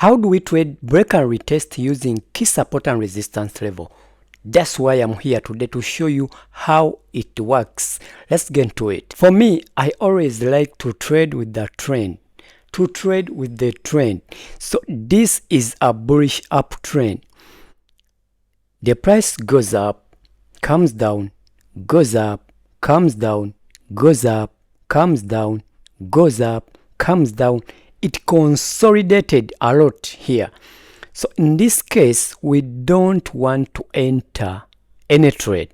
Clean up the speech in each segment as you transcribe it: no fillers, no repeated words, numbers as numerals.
How do we trade break and retest using key support and resistance level? That's why I'm here today, to show you how it works. Let's get into it. For me, I always like to trade with the trend. So this is a bullish uptrend. The price goes up, comes down, goes up, comes down, goes up, comes down, goes up, comes down. It consolidated a lot here. So in this case, we don't want to enter any trade.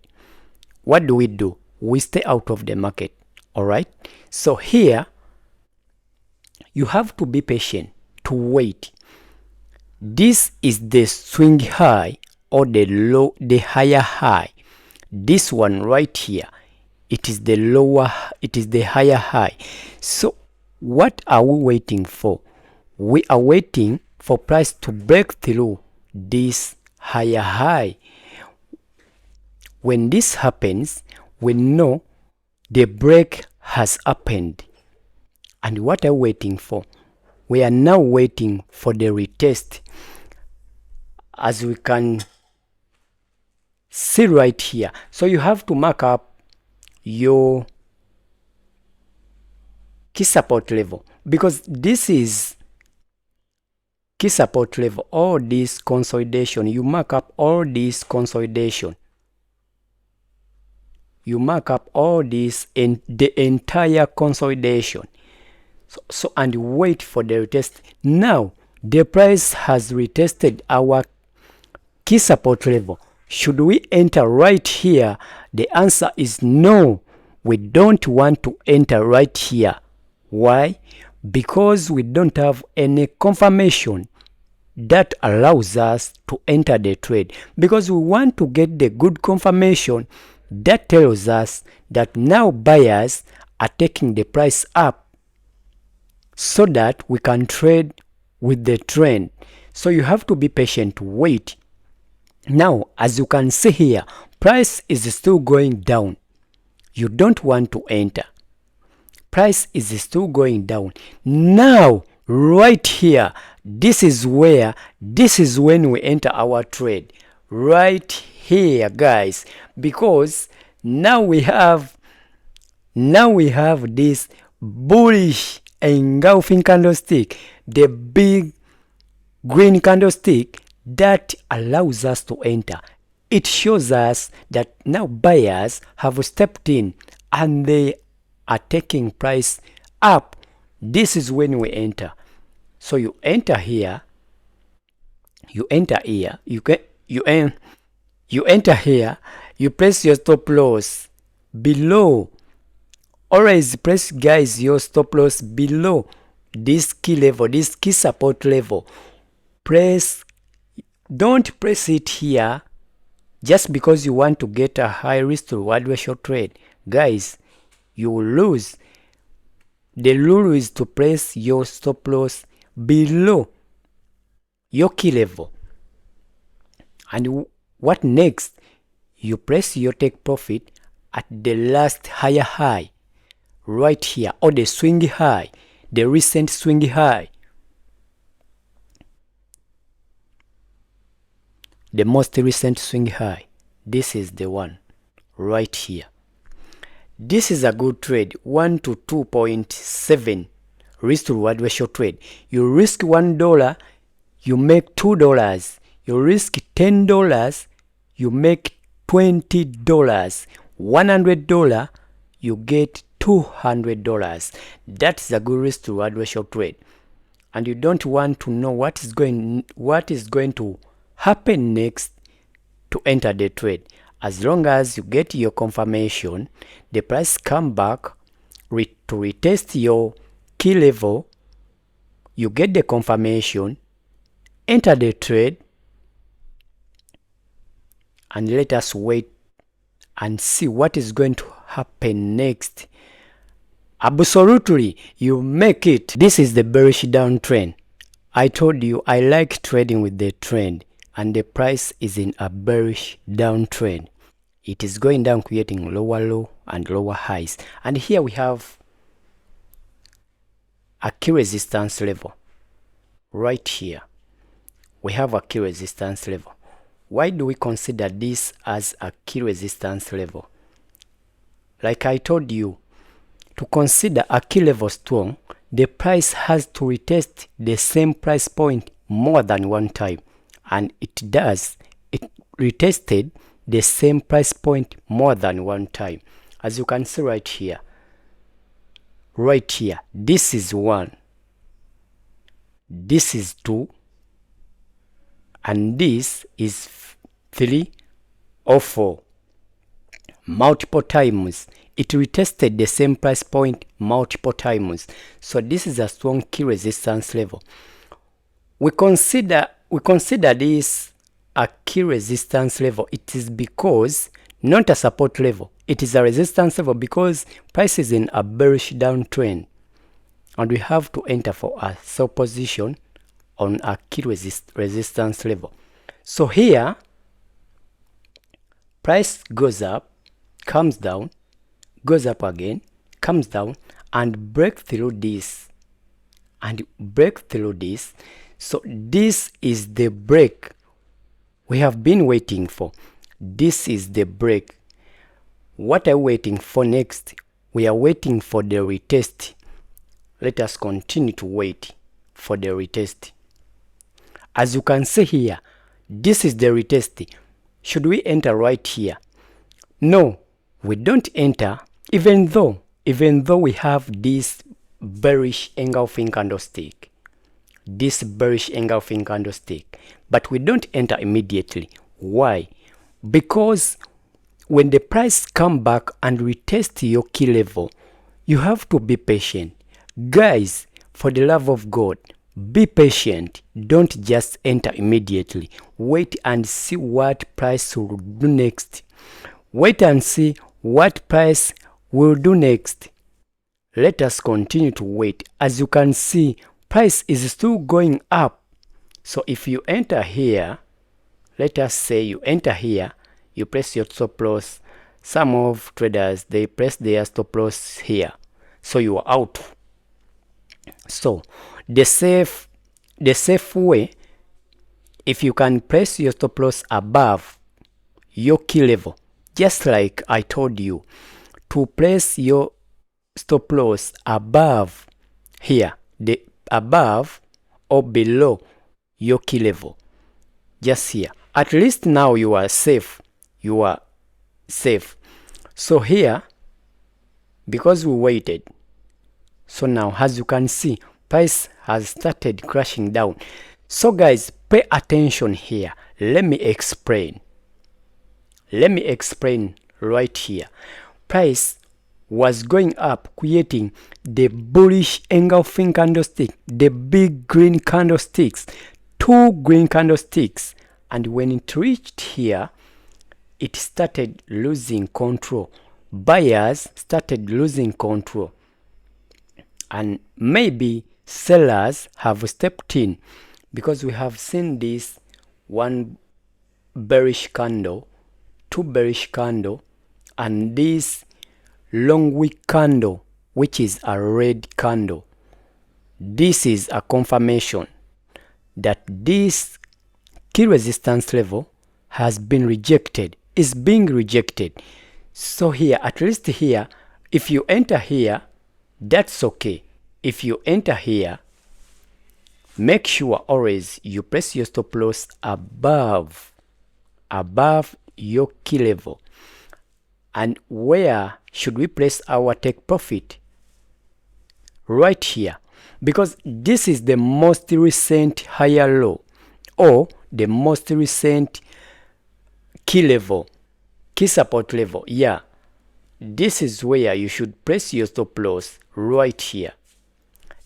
What do? We stay out of the market. All right. So here, you have to be patient to wait. This is the swing high or the higher high. This one right here, it is the higher high. So what are we waiting for? We are waiting for price to break through this higher high. When this happens, we know the break has happened. And what are we waiting for? We are now waiting for the retest. As we can see right here. So you have to mark up your key support level, because this is key support level. All this consolidation, you mark up all this consolidation. You mark up all this in the entire consolidation. So and wait for the retest. Now the price has retested our key support level. Should we enter right here? The answer is no. We don't want to enter right here. Why? Because we don't have any confirmation that allows us to enter the trade. Because we want to get the good confirmation that tells us that now buyers are taking the price up, so that we can trade with the trend. So you have to be patient to wait. Now, as you can see here, price is still going down. You don't want to enter. Price is still going down. Now, right here, this is when we enter our trade. Right here, guys, because now we have this bullish engulfing candlestick, the big green candlestick that allows us to enter. It shows us that now buyers have stepped in and they are taking price up. This is when we enter. So you enter here, you enter here, you enter here, you place your stop loss below. Always press, guys, your stop loss below this key level, this key support level. Don't press it here just because you want to get a high risk to reward ratio trade. Guys, you will lose. The rule is to press your stop loss below your key level. And what next? You press your take profit at the last higher high right here, or the swing high, the recent swing high, the most recent swing high. This is the one right here. This is a good trade, 1 to 2.7 risk to reward ratio trade. You risk $1, you make $2. You risk $10, you make $20. $100, you get $200. That's a good risk to reward ratio trade. And you don't want to know what is going to happen next to enter the trade. As long as you get your confirmation, the price come back to retest your key level, you get the confirmation, enter the trade, and let us wait and see what is going to happen next. Absolutely, you make it. This is the bearish downtrend. I told you I like trading with the trend, and the price is in a bearish downtrend. It is going down, creating lower low and lower highs. And here we have a key resistance level right here. we have a key resistance level. Why do we consider this as a key resistance level? Like I told you, to consider a key level strong, the price has to retest the same price point more than one time, and it does. It retested the same price point more than one time. As you can see right here, this is 1, this is 2, and this is 3 or 4. Multiple times it retested the same price point multiple times. So this is a strong key resistance level. We consider this a key resistance level. It is because not a support level. It is a resistance level because price is in a bearish downtrend, and we have to enter for a sell position on a key resistance level. So here, price goes up, comes down, goes up again, comes down, and break through this, So this is the break we have been waiting for. This is the break. What are we waiting for next? We are waiting for the retest. Let us continue to wait for the retest. As you can see here, this is the retest. Should we enter right here? No, we don't enter, even though we have this bearish engulfing candlestick. But we don't enter immediately. Why? Because when the price come back and retest your key level, you have to be patient. Guys, for the love of God, be patient. Don't just enter immediately. Wait and see what price will do next. Wait and see what price will do next. Let us continue to wait. As you can see, price is still going up. So if you enter here, let us say you enter here, you press your stop loss. Some of traders, they press their stop loss here, so you are out. So the safe way, if you can press your stop loss above your key level, just like I told you, to place your stop loss above here, the above or below your key level, just here. At least now you are safe. So here, because we waited, so now as you can see, price has started crashing down. So guys, pay attention here. Let me explain right here. Price was going up, creating the bullish engulfing candlestick, the big green candlesticks, 2 green candlesticks, and when it reached here, it started losing control. Buyers started losing control, and maybe sellers have stepped in, because we have seen this 1 bearish candle, 2 bearish candle, and this long wick candle, which is a red candle. This is a confirmation that this key resistance level has been rejected, is being rejected. So here, at least here, if you enter here, that's okay. If you enter here, make sure always you press your stop loss above your key level. And where should we place our take profit? Right here, because this is the most recent higher low, or the most recent key level, key support level. Yeah, this is where you should place your stop loss right here.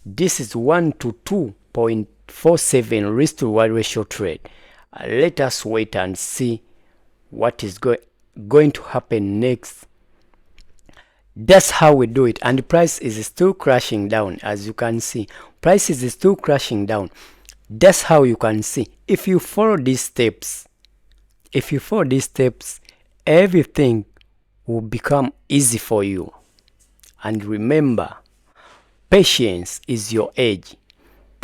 This is 1 to 2.47 risk to reward ratio trade. Let us wait and see what is going to happen next. That's how we do it, and the price is still crashing down. As you can see, price is still crashing down. That's how you can see. If you follow these steps, everything will become easy for you. And remember, patience is your edge.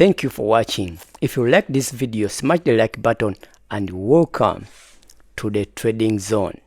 Thank you for watching. If you like this video, smash the like button and welcome to the trading zone.